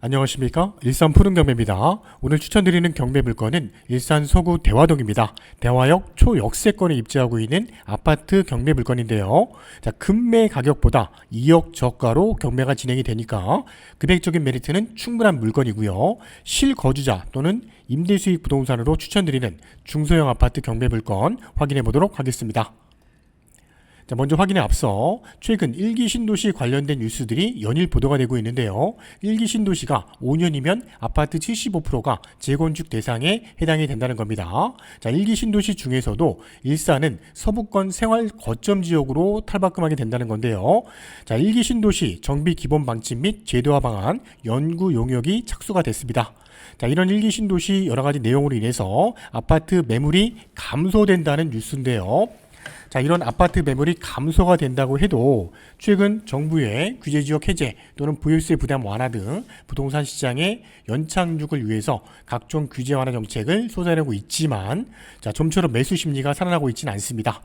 안녕하십니까? 일산 푸른경매입니다. 오늘 추천드리는 경매 물건은 일산 서구 대화동입니다. 대화역 초역세권에 입지하고 있는 아파트 경매 물건인데요. 자, 금매 가격보다 2억 저가로 경매가 진행이 되니까 금액적인 메리트는 충분한 물건이고요. 실거주자 또는 임대수익 부동산으로 추천드리는 중소형 아파트 경매 물건 확인해 보도록 하겠습니다. 자, 먼저 확인에 앞서 최근 1기 신도시 관련된 뉴스들이 연일 보도가 되고 있는데요. 1기 신도시가 5년이면 아파트 75%가 재건축 대상에 해당이 된다는 겁니다. 자, 1기 신도시 중에서도 일산은 서부권 생활 거점 지역으로 탈바꿈하게 된다는 건데요. 자, 1기 신도시 정비 기본 방침 및 제도화 방안 연구 용역이 착수가 됐습니다. 자, 이런 1기 신도시 여러 가지 내용으로 인해서 아파트 매물이 감소된다는 뉴스인데요. 자, 이런 아파트 매물이 감소가 된다고 해도 최근 정부의 규제지역 해제 또는 보유세 부담 완화 등 부동산 시장의 연착륙을 위해서 각종 규제 완화 정책을 쏟아내고 있지만 자, 좀처럼 매수 심리가 살아나고 있지는 않습니다.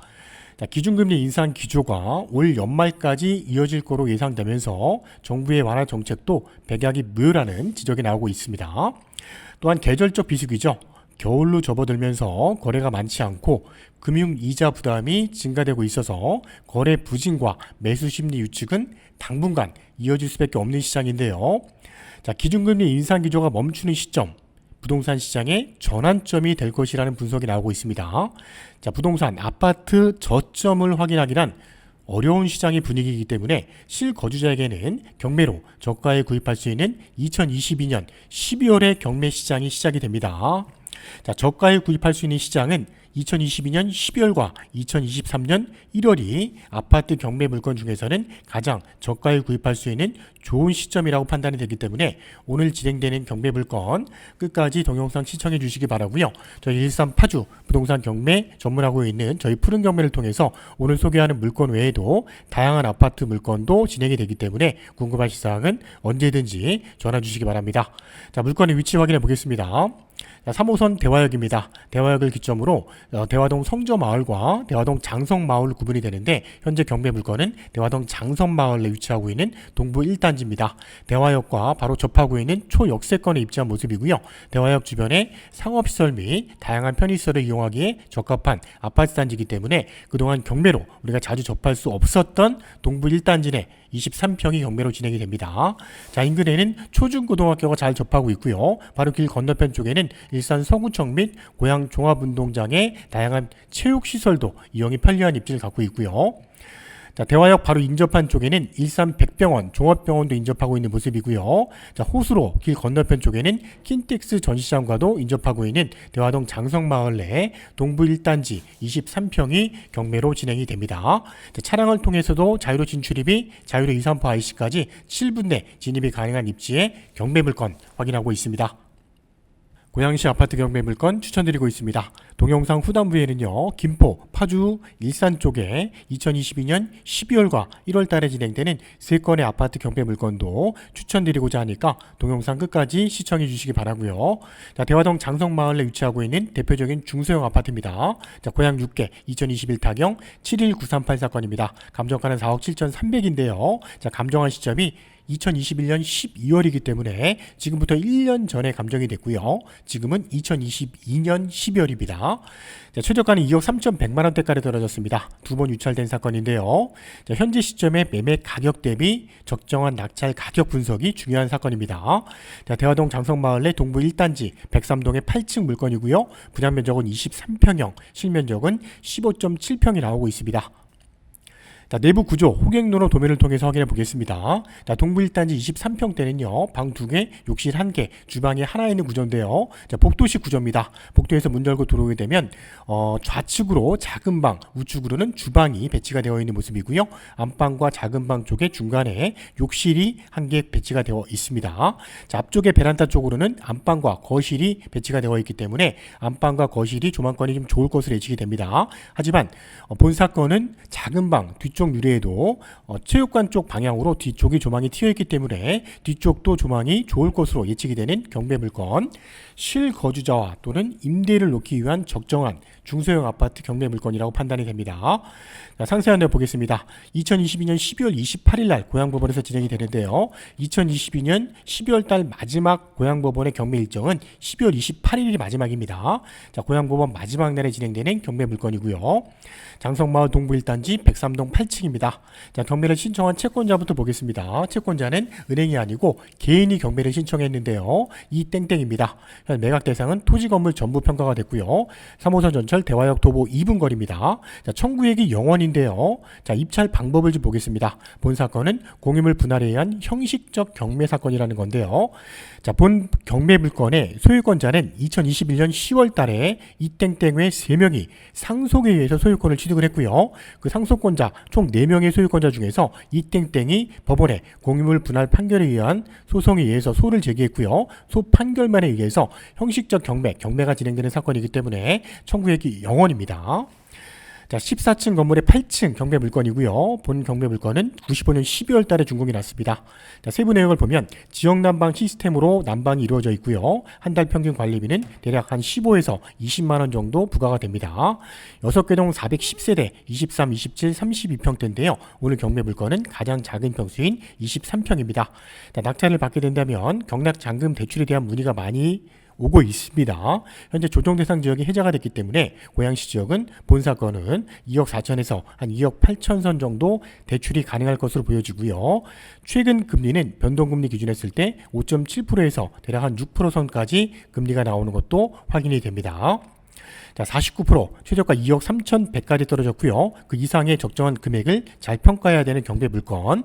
자, 기준금리 인상 기조가 올 연말까지 이어질 거로 예상되면서 정부의 완화 정책도 백약이 무효라는 지적이 나오고 있습니다. 또한 계절적 비수기죠. 겨울로 접어들면서 거래가 많지 않고 금융 이자 부담이 증가되고 있어서 거래 부진과 매수 심리 유축은 당분간 이어질 수밖에 없는 시장인데요. 자, 기준금리 인상 기조가 멈추는 시점, 부동산 시장의 전환점이 될 것이라는 분석이 나오고 있습니다. 자, 부동산 아파트 저점을 확인하기란 어려운 시장의 분위기이기 때문에 실거주자에게는 경매로 저가에 구입할 수 있는 2022년 12월에 경매 시장이 시작이 됩니다. 자, 저가에 구입할 수 있는 시장은 2022년 12월과 2023년 1월이 아파트 경매 물건 중에서는 가장 저가에 구입할 수 있는 좋은 시점이라고 판단이 되기 때문에 오늘 진행되는 경매 물건 끝까지 동영상 시청해 주시기 바라고요. 저희 일산 파주 부동산 경매 전문하고 있는 저희 푸른 경매를 통해서 오늘 소개하는 물건 외에도 다양한 아파트 물건도 진행이 되기 때문에 궁금하신 사항은 언제든지 전화 주시기 바랍니다. 자, 물건의 위치 확인해 보겠습니다. 3호선 대화역입니다. 대화역을 기점으로 대화동 성저마을과 대화동 장성마을 구분이 되는데 현재 경매 물건은 대화동 장성마을에 위치하고 있는 동부 1단지입니다. 대화역과 바로 접하고 있는 초역세권에 입지한 모습이고요. 대화역 주변에 상업시설 및 다양한 편의시설을 이용하기에 적합한 아파트 단지이기 때문에 그동안 경매로 우리가 자주 접할 수 없었던 동부 1단지 내 23평이 경매로 진행이 됩니다. 자, 인근에는 초중고등학교가 잘 접하고 있고요. 바로 길 건너편 쪽에는 일산 서구청 및 고양 종합운동장의 다양한 체육시설도 이용이 편리한 입지를 갖고 있고요. 자, 대화역 바로 인접한 쪽에는 일산 백병원 종합병원도 인접하고 있는 모습이고요. 자, 호수로 길 건너편 쪽에는 킨텍스 전시장과도 인접하고 있는 대화동 장성마을 내 동부 1단지 23평이 경매로 진행이 됩니다. 자, 차량을 통해서도 자유로 진출입이 자유로 230 IC까지 7분 내 진입이 가능한 입지에 경매 물건 확인하고 있습니다. 고양시 아파트 경매 물건 추천드리고 있습니다. 동영상 후반부에는요, 김포, 파주, 일산 쪽에 2022년 12월과 1월 달에 진행되는 3건의 아파트 경매 물건도 추천드리고자 하니까 동영상 끝까지 시청해 주시기 바라고요. 자, 대화동 장성마을에 위치하고 있는 대표적인 중소형 아파트입니다. 자, 고양 6개 2021 타경 71938 사건입니다. 감정가는 4억 7,300인데요. 자, 감정한 시점이 2021년 12월이기 때문에 지금부터 1년 전에 감정이 됐고요. 지금은 2022년 12월입니다. 자, 최저가는 2억 3,100만 원대까지 떨어졌습니다. 두 번 유찰된 사건인데요. 자, 현재 시점의 매매 가격 대비 적정한 낙찰 가격 분석이 중요한 사건입니다. 자, 대화동 장성마을 내 동부 1단지 103동의 8층 물건이고요. 분양 면적은 23평형, 실면적은 15.7평이 나오고 있습니다. 자, 내부 구조, 호객로로 도면을 통해서 확인해 보겠습니다. 자, 동부 1단지 23평대는요, 방 2개, 욕실 1개, 주방이 하나 있는 구조인데요. 자, 복도식 구조입니다. 복도에서 문 열고 들어오게 되면 좌측으로 작은 방, 우측으로는 주방이 배치가 되어 있는 모습이고요. 안방과 작은 방 쪽에 중간에 욕실이 1개 배치가 되어 있습니다. 자, 앞쪽에 베란다 쪽으로는 안방과 거실이 배치가 되어 있기 때문에 안방과 거실이 조망권이 좀 좋을 것으로 예측이 됩니다. 하지만 본 사건은 작은 방, 뒤쪽 유리에도 체육관 쪽 방향으로 뒤쪽이 조망이 튀어있기 때문에 뒤쪽도 조망이 좋을 것으로 예측이 되는 경매 물건, 실거주자와 또는 임대를 놓기 위한 적정한 중소형 아파트 경매 물건이라고 판단이 됩니다. 자, 상세한 내용 보겠습니다. 2022년 12월 28일 날 고양법원에서 진행이 되는데요. 2022년 12월 달 마지막 고양법원의 경매 일정은 12월 28일이 마지막입니다. 자, 고양법원 마지막 날에 진행되는 경매 물건이고요. 장성마을 동부 1단지 103동 8층입니다. 자, 경매를 신청한 채권자부터 보겠습니다. 채권자는 은행이 아니고 개인이 경매를 신청했는데요. 이 땡땡입니다. 매각 대상은 토지 건물 전부 평가가 됐고요. 3호선 전철 대화역 도보 2분 거리입니다. 자, 청구액이 0원인데요. 자, 입찰 방법을 좀 보겠습니다. 본 사건은 공유물 분할에 의한 형식적 경매 사건이라는 건데요. 자, 본 경매 물건의 소유권자는 2021년 10월 달에 이 땡땡의 3명이 상속에 의해서 소유권을 취득을 했고요. 그 상속권자 총 4명의 소유권자 중에서 이 땡땡이 법원에 공유물 분할 판결에 의한 소송에 의해서 소를 제기했고요. 소 판결만에 의해서 형식적 경매가 진행되는 사건이기 때문에 청구액이 0원입니다. 자, 14층 건물의 8층 경매 물건이고요. 본 경매 물건은 95년 12월 달에 준공이 났습니다. 자, 세부 내용을 보면 지역 난방 시스템으로 난방이 이루어져 있고요. 한 달 평균 관리비는 대략 한 15에서 20만 원 정도 부과가 됩니다. 6개 동 410세대 23, 27, 32평대인데요. 오늘 경매 물건은 가장 작은 평수인 23평입니다. 자, 낙찰을 받게 된다면 경락 잔금 대출에 대한 문의가 많이 오고 있습니다. 현재 조정 대상 지역이 해제가 됐기 때문에 고양시 지역은 본 사건은 2억 4천에서 한 2억 8천 선 정도 대출이 가능할 것으로 보여지고요. 최근 금리는 변동금리 기준했을 때 5.7%에서 대략 한 6% 선까지 금리가 나오는 것도 확인이 됩니다. 자, 49% 최저가 2억 3,100까지 떨어졌고요. 그 이상의 적정한 금액을 잘 평가해야 되는 경매 물건.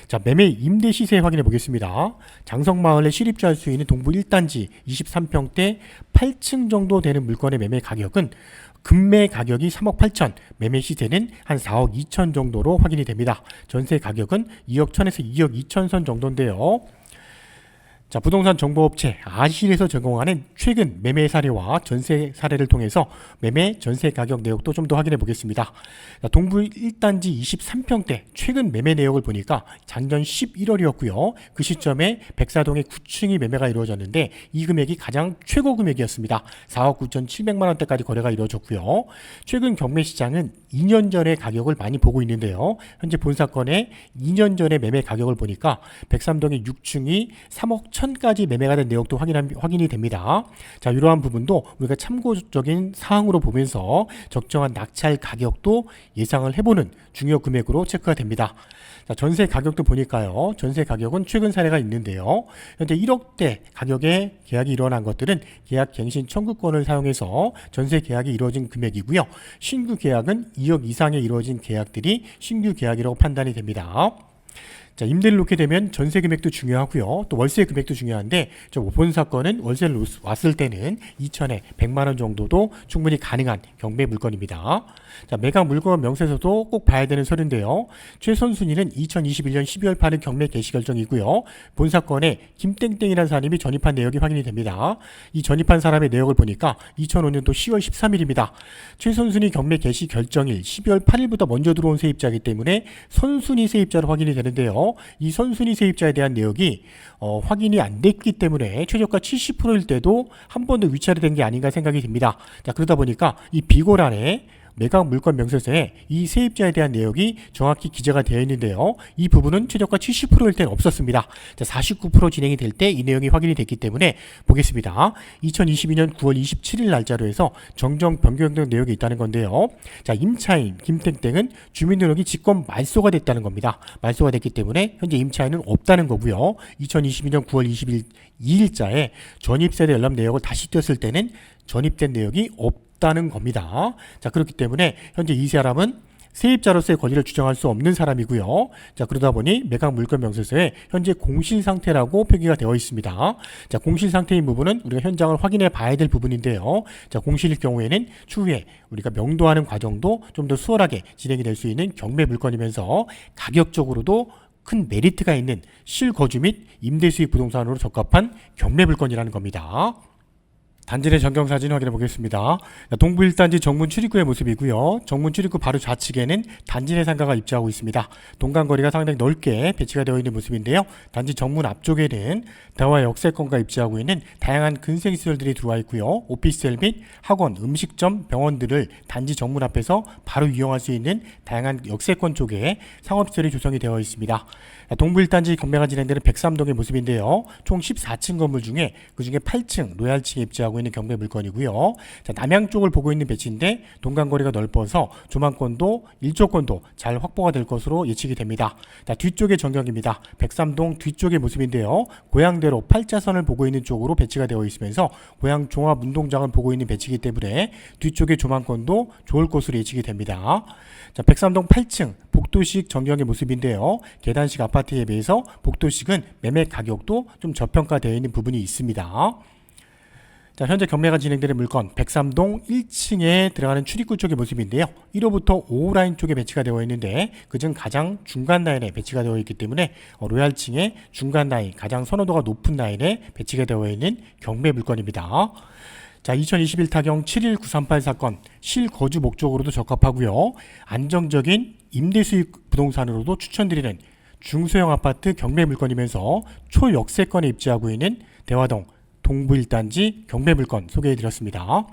자, 매매 임대 시세 확인해 보겠습니다. 장성마을에 실입주할 수 있는 동부 1단지 23평대 8층 정도 되는 물건의 매매 가격은 금매 가격이 3억 8천, 매매 시세는 한 4억 2천 정도로 확인이 됩니다. 전세 가격은 2억 1천에서 2억 2천 선 정도인데요. 자, 부동산 정보업체 아실에서 제공하는 최근 매매 사례와 전세 사례를 통해서 매매 전세 가격 내역도 좀 더 확인해 보겠습니다. 자, 동부 1단지 23평대 최근 매매 내역을 보니까 작년 11월이었고요. 그 시점에 백사동의 9층이 매매가 이루어졌는데 이 금액이 가장 최고 금액이었습니다. 4억 9,700만 원대까지 거래가 이루어졌고요. 최근 경매 시장은 2년 전의 가격을 많이 보고 있는데요. 현재 본 사건의 2년 전의 매매 가격을 보니까 백삼동의 6층이 3억 1천까지 매매가 된 내역도 확인이 됩니다. 자, 이러한 부분도 우리가 참고적인 사항으로 보면서 적정한 낙찰 가격도 예상을 해보는 중요 금액으로 체크가 됩니다. 자, 전세 가격도 보니까요. 전세 가격은 최근 사례가 있는데요. 현재 1억대 가격에 계약이 일어난 것들은 계약 갱신 청구권을 사용해서 전세 계약이 이루어진 금액이고요. 신규 계약은 2억 이상에 이루어진 계약들이 신규 계약이라고 판단이 됩니다. 자, 임대를 놓게 되면 전세 금액도 중요하고요. 또 월세 금액도 중요한데 본 사건은 월세를 왔을 때는 2천에 100만 원 정도도 충분히 가능한 경매 물건입니다. 자, 매각 물건 명세서도 꼭 봐야 되는 서류인데요. 최선순위는 2021년 12월 8일 경매 개시 결정이고요. 본 사건에 김땡땡이라는 사람이 전입한 내역이 확인이 됩니다. 이 전입한 사람의 내역을 보니까 2005년도 10월 13일입니다. 최선순위 경매 개시 결정일 12월 8일부터 먼저 들어온 세입자이기 때문에 선순위 세입자로 확인이 되는데요. 이 선순위 세입자에 대한 내역이 확인이 안 됐기 때문에 최저가 70%일 때도 한 번 더 위차례된 게 아닌가 생각이 듭니다. 자, 그러다 보니까 이 비고란에 매각 물건 명세서에 이 세입자에 대한 내역이 정확히 기재가 되어 있는데요. 이 부분은 최저가 70%일 때는 없었습니다. 자, 49% 진행이 될 때 이 내용이 확인이 됐기 때문에 보겠습니다. 2022년 9월 27일 날짜로 해서 정정 변경된 내역이 있다는 건데요. 자, 임차인 김땡땡은 주민등록이 직권 말소가 됐다는 겁니다. 말소가 됐기 때문에 현재 임차인은 없다는 거고요. 2022년 9월 22일자에 전입세대 열람 내역을 다시 띄었을 때는 전입된 내역이 없다는 겁니다. 자, 그렇기 때문에 현재 이 사람은 세입자로서의 권리를 주장할 수 없는 사람이고요. 자, 그러다 보니 매각 물건 명세서에 현재 공실 상태라고 표기가 되어 있습니다. 자, 공실 상태인 부분은 우리가 현장을 확인해 봐야 될 부분인데요. 자, 공실일 경우에는 추후에 우리가 명도하는 과정도 좀 더 수월하게 진행이 될 수 있는 경매 물건이면서 가격적으로도 큰 메리트가 있는 실거주 및 임대수익 부동산으로 적합한 경매 물건이라는 겁니다. 단지 내 전경 사진 확인해 보겠습니다. 동부 1단지 정문 출입구의 모습이고요. 정문 출입구 바로 좌측에는 단지 내 상가가 입주하고 있습니다. 동간거리가 상당히 넓게 배치가 되어 있는 모습인데요. 단지 정문 앞쪽에는 대화 역세권과 입주하고 있는 다양한 근생시설들이 들어와 있고요. 오피스텔 및 학원, 음식점, 병원들을 단지 정문 앞에서 바로 이용할 수 있는 다양한 역세권 쪽에 상업시설이 조성이 되어 있습니다. 동부 1단지 경매가 진행되는 103동의 모습인데요. 총 14층 건물 중에 그중에 8층 로얄층에 입주하고 있는 경매 물건이고요. 자, 남양 쪽을 보고 있는 배치인데 동간거리가 넓어서 조망권도 일조권도 잘 확보가 될 것으로 예측이 됩니다. 자, 뒤쪽의 전경입니다. 103동 뒤쪽의 모습인데요. 고향대로 8차선을 보고 있는 쪽으로 배치가 되어 있으면서 고향 종합운동장을 보고 있는 배치이기 때문에 뒤쪽의 조망권도 좋을 것으로 예측이 됩니다. 자, 103동 8층 복도식 전경의 모습인데요. 계단식 아파트에 비해서 복도식은 매매 가격도 좀 저평가되어 있는 부분이 있습니다. 자, 현재 경매가 진행되는 물건 103동 1층에 들어가는 출입구 쪽의 모습인데요. 1호부터 5호 라인 쪽에 배치가 되어 있는데 그중 가장 중간 라인에 배치가 되어 있기 때문에 로얄층의 중간 라인, 가장 선호도가 높은 라인에 배치가 되어 있는 경매 물건입니다. 자, 2021 타경 71938 사건 실거주 목적으로도 적합하고요. 안정적인 임대 수익 부동산으로도 추천드리는 중소형 아파트 경매 물건이면서 초역세권에 입지하고 있는 대화동 동부 1단지 경매 물건 소개해 드렸습니다.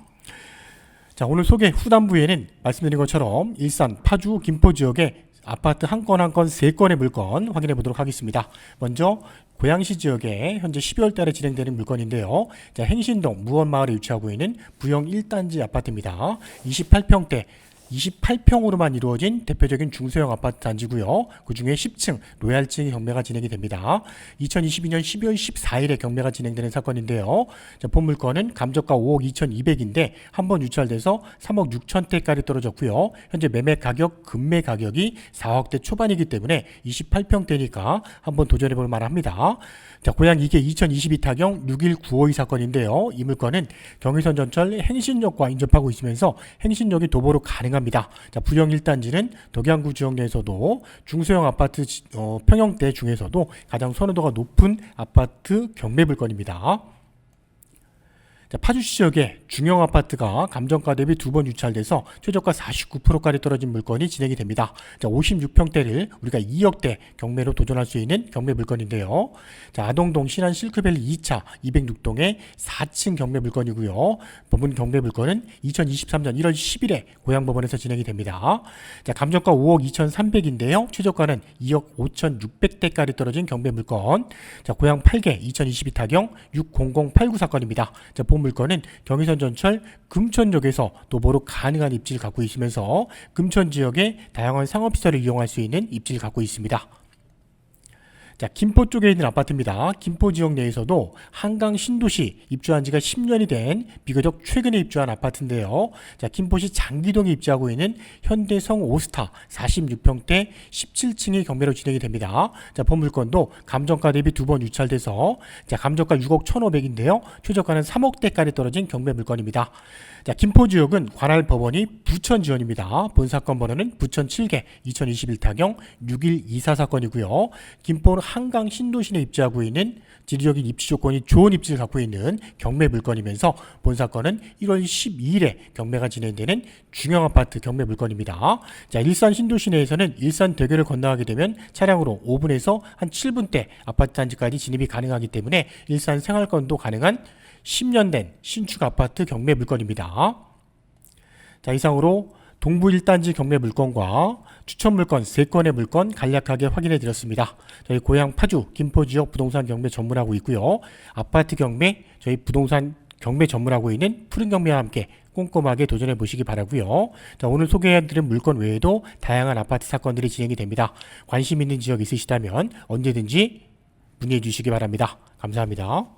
자, 오늘 소개 후반부에는 말씀드린 것처럼 일산, 파주, 김포 지역의 아파트 한 건 한 건 3건의 물건 확인해 보도록 하겠습니다. 먼저 고양시 지역에 현재 12월 달에 진행되는 물건인데요. 자, 행신동 무원마을에 위치하고 있는 부영 1단지 아파트입니다. 28평대 28평으로만 이루어진 대표적인 중소형 아파트 단지고요. 그중에 10층 로얄층의 경매가 진행이 됩니다. 2022년 12월 14일에 경매가 진행되는 사건인데요. 자, 본 물건은 감정가 5억 2,200인데 한번 유찰돼서 3억 6천대까지 떨어졌고요. 현재 매매 가격, 금매 가격이 4억대 초반이기 때문에 28평대니까 한번 도전해볼 만합니다. 자, 고양 이게 2022 타경 61952 사건인데요. 이 물건은 경의선 전철 행신역과 인접하고 있으면서 행신역이 도보로 가능합니다. 자, 부영 1단지는 덕양구 지역 내에서도 중소형 아파트 평형대 중에서도 가장 선호도가 높은 아파트 경매 물건입니다. 자, 파주시 지역에 중형 아파트가 감정가 대비 2번 유찰돼서 최저가 49%까지 떨어진 물건이 진행이 됩니다. 자, 56평대를 우리가 2억대 경매로 도전할 수 있는 경매 물건인데요. 자, 아동동 신안 실크밸리 2차 206동의 4층 경매 물건이고요. 법원 경매 물건은 2023년 1월 10일에 고양법원에서 진행이 됩니다. 자, 감정가 5억 2,300인데요. 최저가는 2억 5,600대까지 떨어진 경매 물건. 자, 고양 8개 2022 타경 60089 사건입니다. 자, 본 물건은 경의선 전철 금천역에서 도보로 가능한 입지를 갖고 있으면서 금천 지역의 다양한 상업시설을 이용할 수 있는 입지를 갖고 있습니다. 자, 김포 쪽에 있는 아파트입니다. 김포 지역 내에서도 한강 신도시 입주한 지가 10년이 된 비교적 최근에 입주한 아파트인데요. 자, 김포시 장기동에 입주하고 있는 현대성 오스타 46평대 17층의 경매로 진행이 됩니다. 자, 본 물건도 감정가 대비 2번 유찰돼서 자, 감정가 6억 1,500인데요. 최저가는 3억대까지 떨어진 경매 물건입니다. 자, 김포 지역은 관할 법원이 부천 지원입니다. 본 사건 번호는 부천 7개 2021 타경 6124 사건이고요. 김포는 한강 신도시에 입지하고 있는 지리적인 입지 조건이 좋은 입지를 갖고 있는 경매 물건이면서 본 사건은 1월 12일에 경매가 진행되는 중형 아파트 경매 물건입니다. 자, 일산 신도시 내에서는 일산 대교를 건너가게 되면 차량으로 5분에서 한 7분대 아파트 단지까지 진입이 가능하기 때문에 일산 생활권도 가능한 10년 된 신축 아파트 경매 물건입니다. 자, 이상으로 동부 1단지 경매 물건과 추천 물건 3건의 물건 간략하게 확인해 드렸습니다. 저희 고향 파주, 김포 지역 부동산 경매 전문하고 있고요. 아파트 경매, 저희 부동산 경매 전문하고 있는 푸른 경매와 함께 꼼꼼하게 도전해 보시기 바라고요. 자, 오늘 소개해 드린 물건 외에도 다양한 아파트 사건들이 진행이 됩니다. 관심 있는 지역 있으시다면 언제든지 문의해 주시기 바랍니다. 감사합니다.